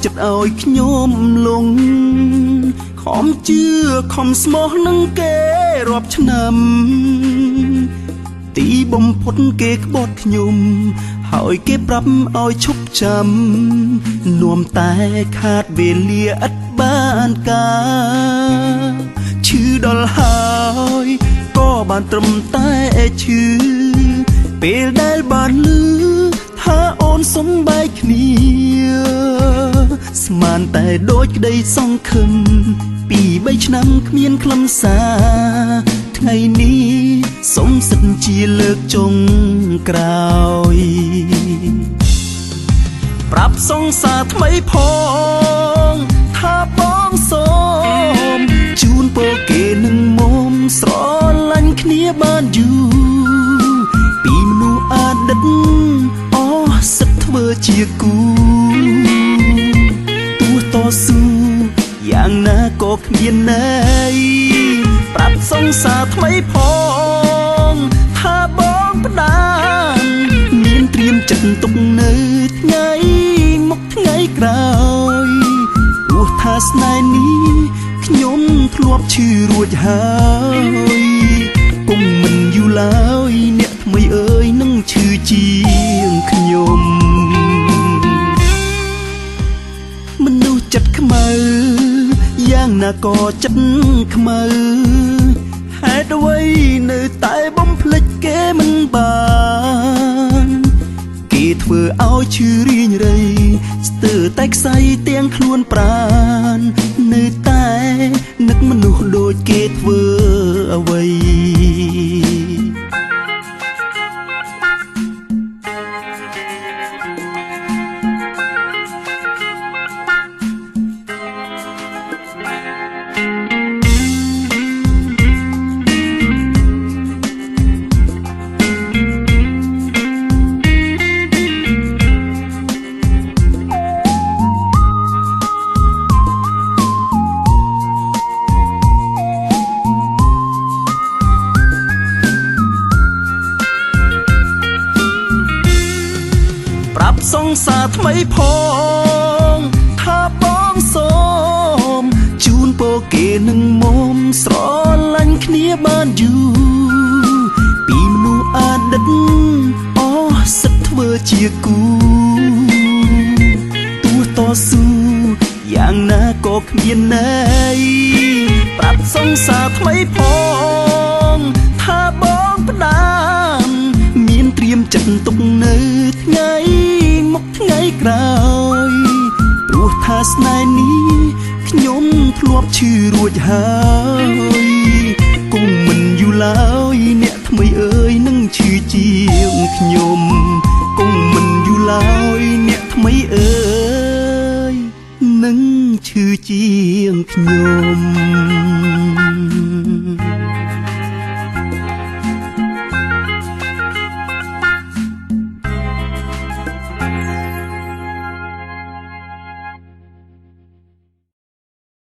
ចិត្តឲ្យខ្ញុំលងខំជឿខំស្មោះនឹងគេរាប់ឆ្នាំទីបំផុតគេក្បត់ខ្ញុំហើយគេប្រាប់ឲ្យឈប់ចាំនួមតែខាតវេលាឥតបានការឈឺដល់ហើយក៏បានត្រឹមតែឈឺពេលដែលបានឮថាអូនសុំបែកគ្នាស្មានតែដូចក្តីសង្ឃឹមពី3ឆ្នាំគ្មានខ្លឹមសារថ្ងៃនេះសុំសិនជាលើកចុងក្រោយប្រាប់សង្សារថ្មីផងថាបងសូមជូនពរគេនឹងមុំស្រឡាញ់គ្នាបានយូរពីមនុស្សអតីតអស់សិទ្ធធ្វើជាគូទោះតស៊ូយ៉ាងណាក៏គ្មានន័យប្រាប់សង្សារថ្មីផងថាបងផ្ដានមានត្រៀមចិត្តទុកនៅថ្ងៃមុខថ្ងៃក្រោយទោះថាស្នេហ៍នេះខ្ញុំធ្លាប់ឈឺរួចហើយគុំមិនយូរឡើយអ្នកថ្មីអើយនឹងឈឺជាងខ្ញុំមនុស្សចិត្តខ្មៅយ៉ាងណាក៏ចិត្តខ្មៅហេតុអ្វីនៅតែបំភ្លេចគេមិនបានគេធ្វើឲ្យឈឺរៀងរៃស្ទើរតែខ្សែទាំងខ្លួនប្រាណនៅតែនឹកមនុស្សដូចគេធ្វើអ្វីសង្សារថ្មីផងថាបងសូមជូនពរគេនឹងមុំស្រឡាញ់គ្នាបានយូរពីមនុស្សអតីតអស់សិទ្ធធ្វើជាគូទោះតស៊ូយ៉ាងណាក៏គ្មានន័យប្រាប់សង្សារថ្មីផងថាបងផ្ដានមានត្រៀមចិត្តទុកនៅថ្ងៃមុខថ្ងៃក្រោយព្រោះថាស្នេហ៍នេះខ្ញុំធ្លាប់ឈឺរួចហើយគុំមិនយូរឡើយអ្នកថ្មីអើយនឹងឈឺជាងខ្ញុំគុំមិនយូរឡើយអ្នកថ្មីអើយនឹងឈឺជាងខ្ញុំ